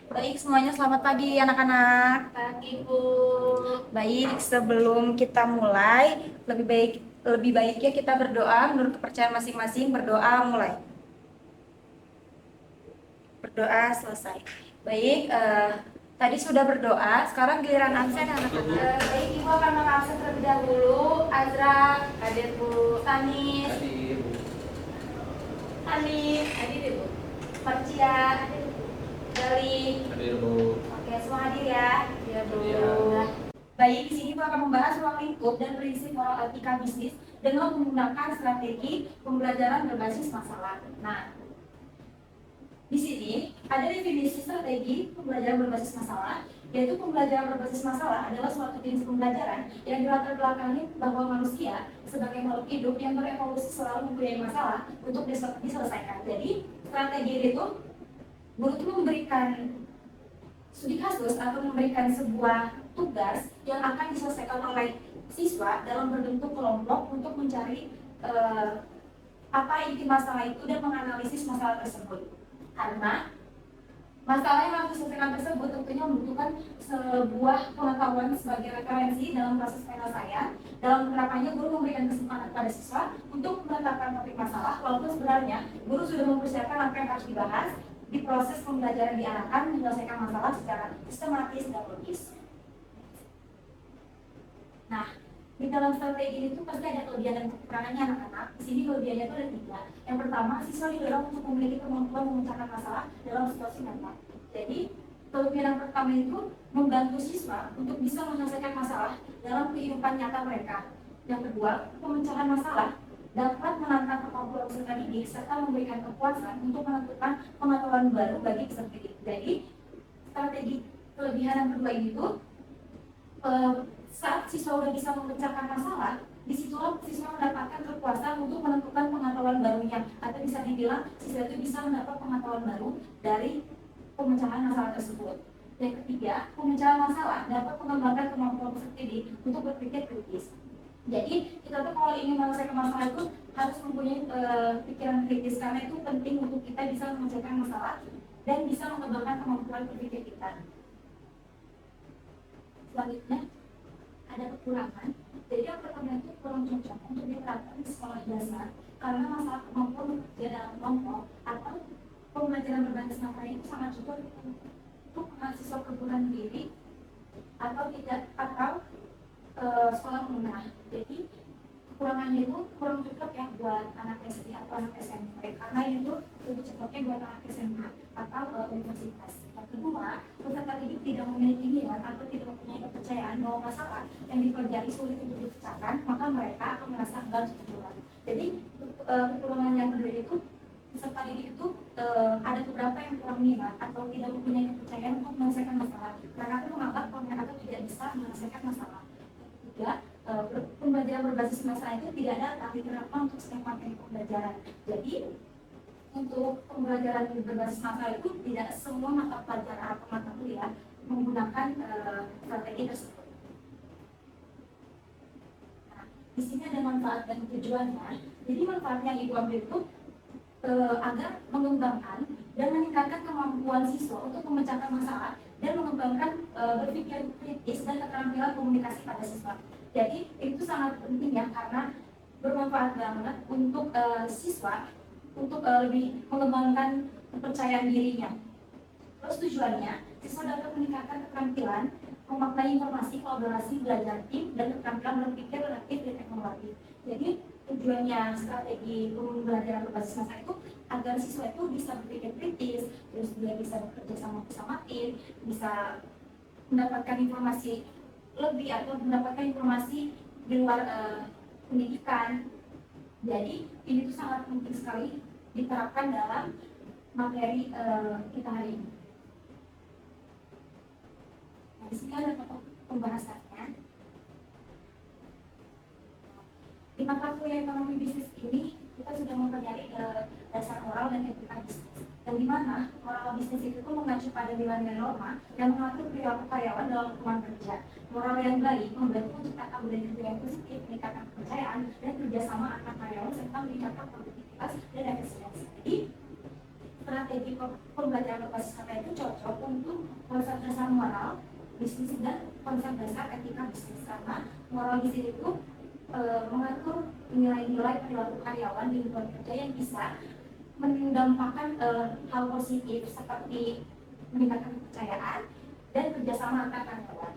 Baik, semuanya selamat pagi anak-anak. Pagi, Bu. Baik, sebelum kita mulai, lebih baiknya kita berdoa menurut kepercayaan masing-masing. Berdoa mulai. Berdoa selesai. Baik, tadi sudah berdoa, sekarang giliran absen anak-anak. Baik, Ibu akan mengabsen terlebih dahulu. Azra, Hadir, Bu. Tanis, Hadir. Alif, Hadir, Ibu. Percia, Gali. Hadir, Bu. Oke, semua hadir ya. Ya, Bu. Iya. Baik, di sini Ibu akan membahas ruang lingkup dan prinsip moral etika bisnis dengan menggunakan strategi pembelajaran berbasis masalah. Nah, di sini ada definisi strategi pembelajaran berbasis masalah, yaitu pembelajaran berbasis masalah adalah suatu jenis pembelajaran yang dilatar belakangi bahwa manusia sebagai makhluk hidup yang berevolusi selalu mempunyai masalah untuk diselesaikan. Jadi, strategi itu guru itu memberikan studi kasus atau memberikan sebuah tugas yang akan diselesaikan oleh siswa dalam berbentuk kelompok untuk mencari apa inti masalah itu dan menganalisis masalah tersebut. Karena masalah yang harus diselesaikan tersebut tentunya membutuhkan sebuah pengetahuan sebagai referensi dalam proses penyelesaian. Dalam penerapannya, guru memberikan kesempatan pada siswa untuk menetapkan topik masalah, walaupun sebenarnya guru sudah mempersiapkan apa yang harus dibahas di proses pembelajaran diarahkan menyelesaikan masalah secara sistematis dan logis. Nah, di dalam strategi itu pasti ada kelebihan dan kekurangannya anak-anak. Di sini kelebihannya itu ada 3. Yang pertama, siswa didorong untuk memiliki kemampuan memecahkan masalah dalam situasi nyata. Jadi, kelebihan yang pertama itu membantu siswa untuk bisa menyelesaikan masalah dalam kehidupan nyata mereka. Yang kedua, pemecahan masalah dapat menantang kemampuan peserta didik serta memberikan kepuasan untuk menentukan pengetahuan baru bagi peserta didik. Jadi, strategi kelebihan yang kedua itu saat siswa sudah bisa memecahkan masalah, disitulah siswa mendapatkan kepuasan untuk menentukan pengetahuan barunya, atau bisa dibilang siswa itu bisa mendapat pengetahuan baru dari pemecahan masalah tersebut. Yang ketiga, pemecahan masalah dapat mengembangkan kemampuan peserta didik untuk berpikir kritis. Jadi kita tuh kalau ingin menyelesaikan masalah itu harus mempunyai pikiran kritis, karena itu penting untuk kita bisa menyelesaikan masalah dan bisa mengembangkan kemampuan berpikir kita. Selanjutnya ada kekurangan. Jadi yang pertama itu kurang cocok untuk diterapkan di sekolah dasar karena masalah kemampuan bekerja dalam kelompok atau pembelajaran berbasis materi itu sangat cocok untuk mahasiswa perguruan tinggi atau tidak atau sekolah menengah. Jadi kekurangannya itu kurang cocok ya buat anak SD atau anak SMP, karena itu lebih cocoknya buat anak SMA atau universitas. Yang kedua, peserta didik tidak memiliki minat atau tidak mempunyai kepercayaan bahwa masalah yang dipelajari sulit untuk dipecahkan, maka mereka akan merasa enggan untuk belajar. Jadi kekurangan yang kedua itu peserta didik itu ada beberapa yang kurang minat atau tidak mempunyai kepercayaan untuk menyelesaikan masalah. Mereka itu menganggap bahwa mereka itu tidak bisa menyelesaikan masalah. Ketiga, pembelajaran berbasis masalah itu tidak dapat diterapkan untuk setiap materi pembelajaran. Jadi untuk pembelajaran berbasis masalah itu tidak semua mata pelajaran atau mata kuliah menggunakan strategi tersebut. Nah, di sini ada manfaat dan tujuannya. Jadi manfaat yang ibu ambil itu agar mengembangkan dan meningkatkan kemampuan siswa untuk memecahkan masalah dan mengembangkan berpikir kritis dan keterampilan komunikasi pada siswa. Jadi itu sangat penting ya, karena bermanfaat banget untuk siswa untuk lebih mengembangkan kepercayaan dirinya. Terus tujuannya, siswa dapat meningkatkan keterampilan memaknai informasi, kolaborasi, belajar tim, dan keterampilan berpikir kreatif dan teknologi. Jadi tujuannya strategi pembelajaran berbasis masalah itu agar siswa itu bisa berpikir kritis, terus dia bisa bekerja sama tim, bisa mendapatkan informasi lebih atau mendapatkan informasi di luar pendidikan. Jadi ini tuh sangat penting sekali diterapkan dalam materi kita hari ini. Nah, di sini ada pembahasannya. Di mata kuliah ekonomi bisnis ini kita sudah mempelajari dasar moral dan etika bisnis, dan di mana moral bisnis itu mengacu pada nilai-nilai norma yang mengatur perilaku karyawan dalam lingkungan kerja. Moral yang baik membantu menciptakan budaya kerja yang positif, meningkatkan kepercayaan dan kerjasama antar karyawan serta meningkatkan produktivitas dan efisiensi. Jadi strategi pembelajaran berbasis kata itu cocok untuk moral bisnis dan konsep dasar etika bisnis. Karena moral di sini itu mengatur nilai-nilai perilaku karyawan di lingkungan kerja yang bisa mendampakkan hal positif seperti meningkatkan kepercayaan dan kerjasama antar karyawan.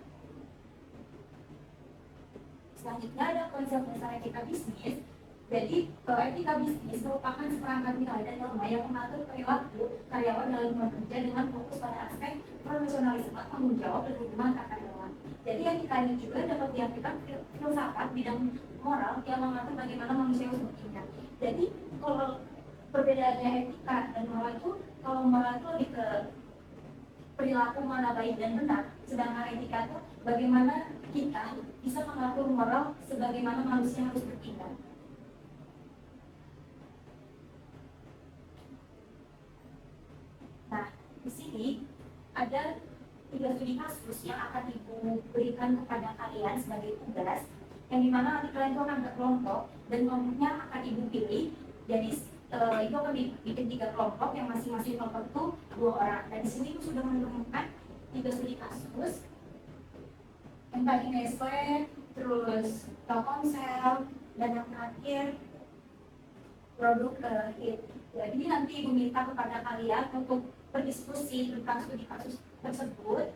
Selanjutnya ada konsep dasar etika bisnis. Jadi etika bisnis merupakan seperangkat nilai dan norma yang mengatur perilaku karyawan dalam lingkungan kerja dengan fokus pada aspek profesionalisme, tanggung jawab, dan hubungan antar karyawan. Jadi etika ini juga dapat diartikan filsafat bidang moral yang mengatur bagaimana manusia harus bertindak. Jadi kalau perbedaannya etika dan moral itu, kalau moral itu lebih ke perilaku mana baik dan benar, sedangkan etika itu bagaimana kita bisa mengatur moral sebagaimana manusia harus bertindak. Nah, di sini ada 3 studi kasus yang akan Ibu berikan kepada kalian sebagai tugas, yang dimana nanti kalian itu akan berkelompok dan kelompoknya akan Ibu pilih. Jadi itu akan dibikin 3 kelompok yang masing-masing kelompok itu 2 orang. Dan di sini Ibu sudah menemukan 3 studi kasus, yang tadi Nestle, terus Telkomsel, dan yang terakhir produk hit. Jadi nanti Ibu minta kepada kalian untuk berdiskusi tentang studi kasus tersebut,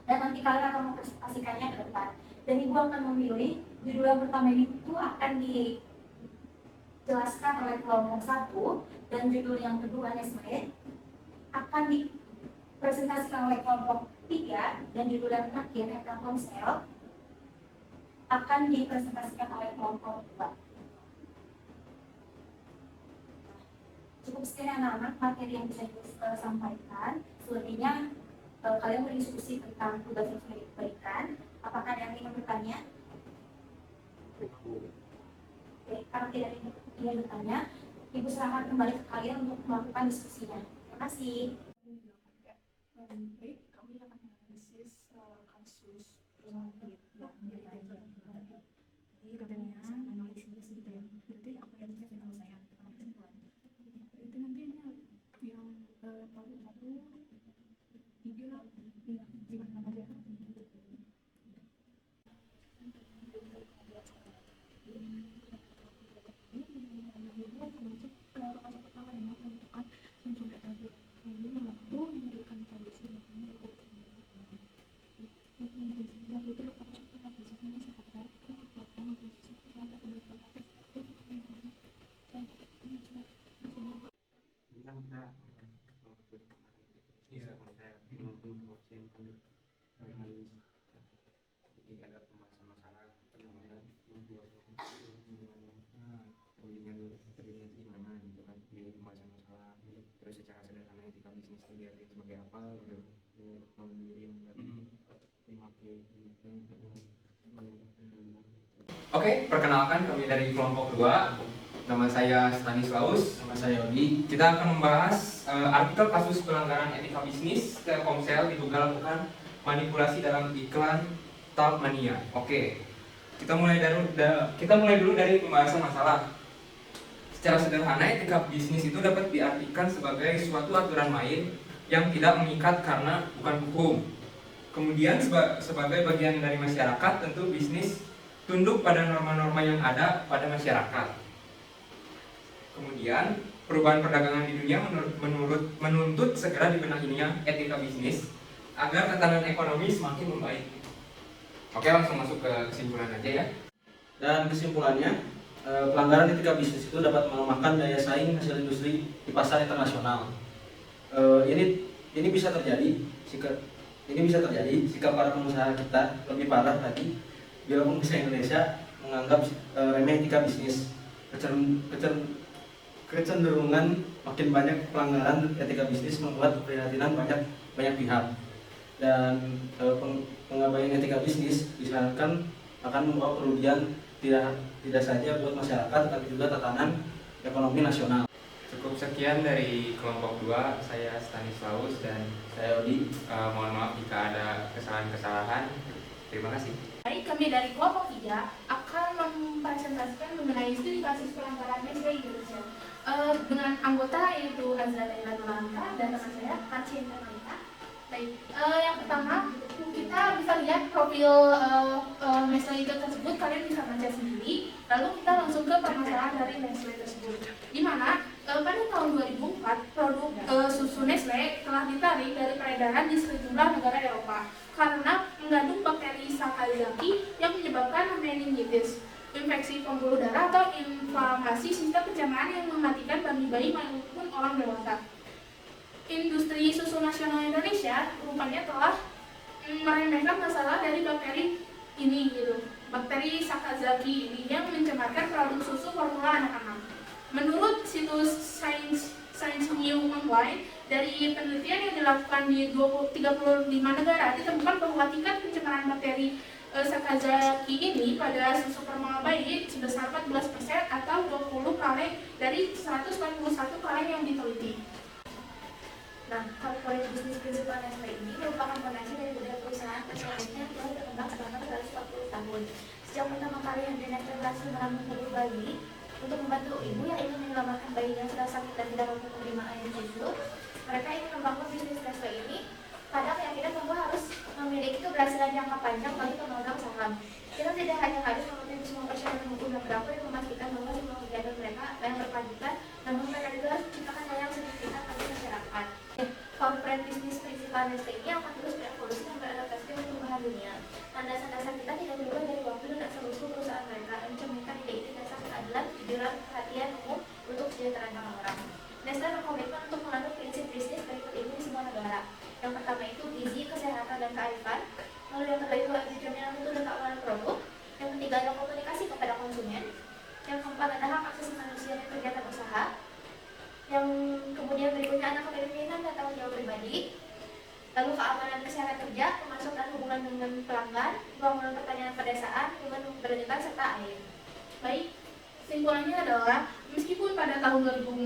dan nanti kalian akan mempresentasikannya ke depan. Dan Ibu akan memilih judul yang pertama itu akan dijelaskan oleh kelompok 1, dan judul yang kedua Nestle akan dipresentasikan oleh kelompok 3, dan judul yang terakhir Telkomsel akan dipresentasikan oleh kelompok 2. Cukup sekian anak-anak materi yang bisa disampaikan. Selebihnya kalian berdiskusi tentang tugas yang sudah diberikan. Apakah ada yang ingin bertanya? Oke, kalau tidak ingin bertanya, Ibu serahkan kembali ke kalian untuk melakukan diskusinya. Terima kasih. Baik, kami akan menganalisis kasus perusahaan yang jadi katanya analisisnya sedikit ya. Berarti apa yang bisa saya kesimpulan? Berarti nanti yang paling satu 3 gimana aja? Terus secara sederhana etika bisnis itu diartikan sebagai apa gitu, Oke, perkenalkan kami dari kelompok 2. Nama saya Stanislaus. Nama saya Yodi. Kita akan membahas artikel kasus pelanggaran etika bisnis Telkomsel diduga lakukan manipulasi dalam iklan Talkmania. Oke, kita mulai dulu dari pembahasan masalah. Secara sederhana, etika bisnis itu dapat diartikan sebagai suatu aturan main yang tidak mengikat karena bukan hukum. Kemudian sebagai bagian dari masyarakat, tentu bisnis tunduk pada norma-norma yang ada pada masyarakat. Kemudian perubahan perdagangan di dunia menuntut segera dibenahinya etika bisnis agar tatanan ekonomi semakin membaik. Oke, langsung masuk ke kesimpulan aja ya. Dan kesimpulannya, pelanggaran etika bisnis itu dapat melemahkan daya saing hasil industri di pasar internasional. Ini bisa terjadi jika para pengusaha kita lebih parah lagi bila pengusaha Indonesia menganggap remeh etika bisnis. Kecenderungan makin banyak pelanggaran etika bisnis membuat keprihatinan banyak pihak, dan pengabaian etika bisnis disarankan akan membawa kerugian tidak saja buat masyarakat tapi juga tatanan ekonomi nasional. Cukup sekian dari kelompok 2, saya Stanislaus dan Saya Yodi. Mohon maaf jika ada kesalahan-kesalahan. Terima kasih. Baik, kami dari kelompok 3 akan mempresentasikan mengenai studi kasus pelanggaran Nestle Indonesia dengan anggota yaitu Azra Laila Nuranta dan teman saya Karcinta Malika. Baik, yang pertama lihat profil Nestle itu tersebut, kalian bisa baca sendiri. Lalu kita langsung ke permasalahan dari Nestle tersebut, di mana pada tahun 2004 produk susu Nestle telah ditarik dari peredaran di sejumlah negara Eropa karena mengandung bakteri Sakazaki yang menyebabkan meningitis, infeksi pembuluh darah atau inflamasi sistem pencernaan yang mematikan bagi bayi maupun orang dewasa. Industri susu nasional Indonesia rupanya telah meremehkan masalah dari bakteri ini gitu. Bakteri Sakazaki ini yang mencemarkan produk susu formula anak-anak. Menurut situs Science New Online, dari penelitian yang dilakukan di 35 negara ditemukan bahwa tingkat pencemaran bakteri Sakazaki ini pada susu formula bayi sebesar 14% atau 20 kali dari 141 kali yang diteliti. Nah, corporate bisnis prinsipal Nestle ini merupakan fondasi dari budaya perusahaan yang telah berkembang selama 140 tahun. Sejak pertama kali Henry Nestle berhasil meramu telur bayi untuk membantu ibu yang ingin menyelamatkan bayi yang sedang sakit dan tidak mampu menerima air susu, mereka ingin membangun bisnis Nestle ini pada keyakinan bahwa harus memiliki keberhasilan jangka panjang bagi pemegang saham. Kita tidak hanya harus mengikuti semua persyaratan hukum yang berlaku yang memastikan bahwa semua kegiatan mereka yang berkelanjutan, namun mereka juga harus menciptakan hal yang signifikan bagi masyarakat. Corporate bisnis prinsipal Nestle ini akan terus berevolusi dan beradaptasi dengan perubahan dunia. Landasan-landasan kita tidak berubah dari waktu dan seluruh perusahaan mereka mencerminkan ide-ide dasar keadilan, kejujuran, perhatian umum untuk kesejahteraan orang. Nestle berkomitmen untuk menganut prinsip bisnis berikut ini di semua negara. Yang pertama itu gizi, kesehatan, dan kearifan. Lalu yang kedua itu jaminan mutu dan keamanan produk. Yang ketiga adalah komunikasi kepada konsumen. Yang keempat adalah hak asasi manusia dan kegiatan usaha. Yang kemudian berikutnya adalah kepemimpinan dan tanggung jawab pribadi. Lalu keamanan kesehatan kerja, termasuk dan hubungan dengan pelanggan, bangunan pertanian pedesaan, hubungan berkelanjutan serta air. Baik, kesimpulannya adalah meskipun pada tahun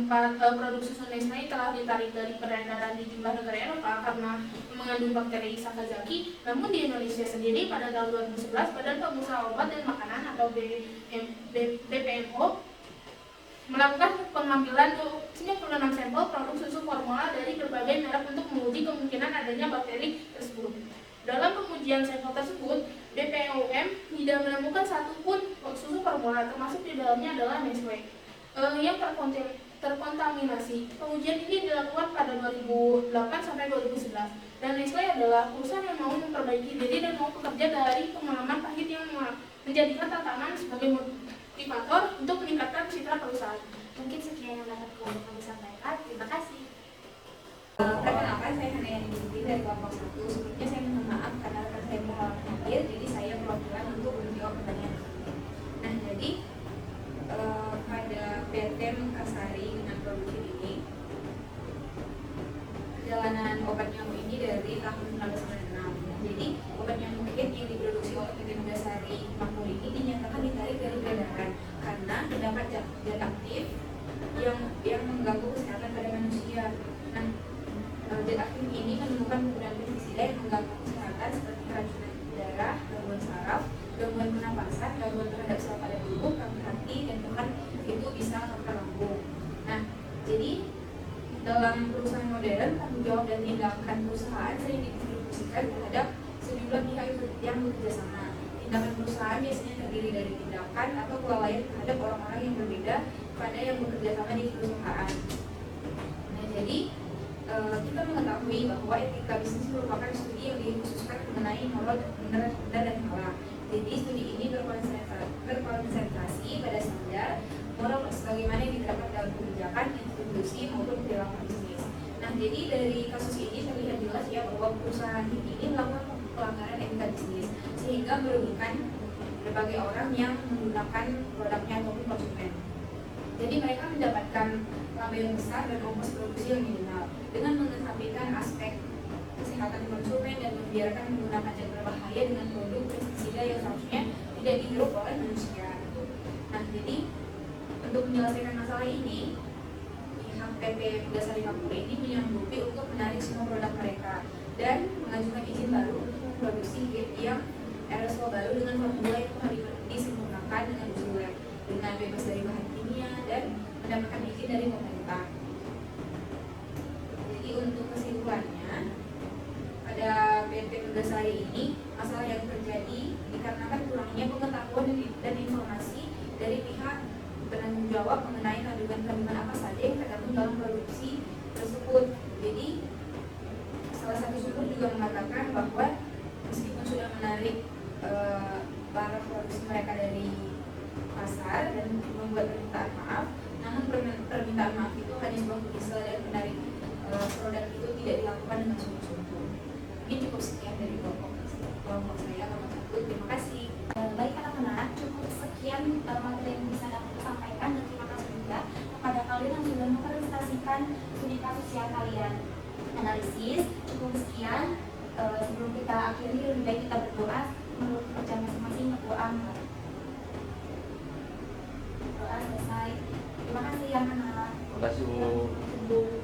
2004 produk susu Nestle telah ditarik dari peredaran di jumlah negara Eropa karena mengandung bakteri Sakazaki, namun di Indonesia sendiri pada tahun 2011 Badan Pengusaha Obat dan Makanan atau BPMO melakukan pengambilan 96 sampel produk susu formula dari berbagai merek untuk menguji kemungkinan adanya bakteri tersebut. Dalam pengujian sampel tersebut, BPOM tidak menemukan satupun susu formula, termasuk di dalamnya adalah Nestle yang terkontaminasi. Pengujian ini dilakukan pada 2008 sampai 2011, dan Nestle adalah perusahaan yang mau memperbaiki diri dan mau bekerja dari pengalaman pahit yang menjadikan tantangan sebagai motivator untuk meningkatkan citra perusahaan. Mungkin sekian yang dapat kami sampaikan. Terima kasih. Perkenalkan, saya Hanayani Binti dari kelompok 1. Sebelumnya saya minta maaf karena rekan saya berhalangan hadir, jadi saya perwakilan untuk menjawab pertanyaan. Nah, jadi pada PT Mekarsari dengan produksi ini, perjalanan obat nyamuk ini dari tahun 1996. Jadi obat nyamuk yang diproduksi oleh PT Mekarsari Makmur ini dinyatakan ditarik dari peredaran karena terdapat zat aktif yang mengganggu kesehatan pada manusia. Nah, zat aktif ini menemukan penggunaan pestisida yang mengganggu kesehatan seperti keracunan darah, gangguan saraf, gangguan pernapasan, gangguan terhadap sel pada tubuh, kanker hati, dan bahkan itu bisa kanker lambung. Nah, jadi dalam perusahaan modern, tanggung jawab dan tindakan perusahaan sering didistribusikan terhadap sejumlah pihak yang bekerja sama. Tindakan perusahaan biasanya terdiri dari tindakan atau kelalaian terhadap orang-orang yang berbeda pada yang bekerja sama di perusahaan. Nah, jadi kita mengetahui bahwa etika bisnis merupakan studi yang dikhususkan mengenai moral benar dan salah. Jadi studi ini berkonsentrasi pada standar moral sebagaimana yang diterapkan dalam kebijakan, institusi maupun perilaku bisnis. Nah, jadi dari kasus ini terlihat jelas ya bahwa perusahaan ini melakukan pelanggaran etika bisnis sehingga merugikan berbagai orang yang menggunakan produknya ataupun konsumen. Jadi mereka mendapatkan laba yang besar dan ongkos produksi yang minimal dengan mengesampingkan aspek kesehatan konsumen dan membiarkan menggunakan zat berbahaya dengan produk pestisida yang seharusnya tidak dihirup oleh manusia. Nah, jadi untuk menyelesaikan masalah ini, pihak PT Mekarsari Makmur ini menyanggupi untuk menarik semua produk mereka dan mengajukan izin baru untuk memproduksi vape yang aerosol baru dengan formula yang telah disempurnakan dengan uji lab, dengan bebas dari bahan kimia dan mendapatkan izin dari pemerintah. Jadi untuk kesimpulannya, pada PT Megasari ini masalah yang terjadi dikarenakan kurangnya pengetahuan dan informasi dari pihak penanggung jawab mengenai kandungan-kandungan apa saja yang terkandung dalam produksi tersebut. Jadi salah satu sumber juga mengatakan bahwa meskipun sudah menarik barang produksi mereka dari pasar dan membuat permintaan maaf, namun permintaan maaf itu hanya sebuah tulisan dan menarik produk itu tidak dilakukan dengan sungguh-sungguh. Ini cukup sekian dari kelompok saya, kelompok satu. Terima kasih. Baik anak-anak, cukup sekian materi yang bisa dapat sampaikan, dan terima kasih juga kepada kalian yang sudah mempresentasikan studi kasus yang kalian analisis. Cukup sekian. Sebelum kita akhiri, lebih baik kita berdoa menurut kerja masing-masing. Berdoa selesai. Terima kasih anak-anak. Terima kasih Bu.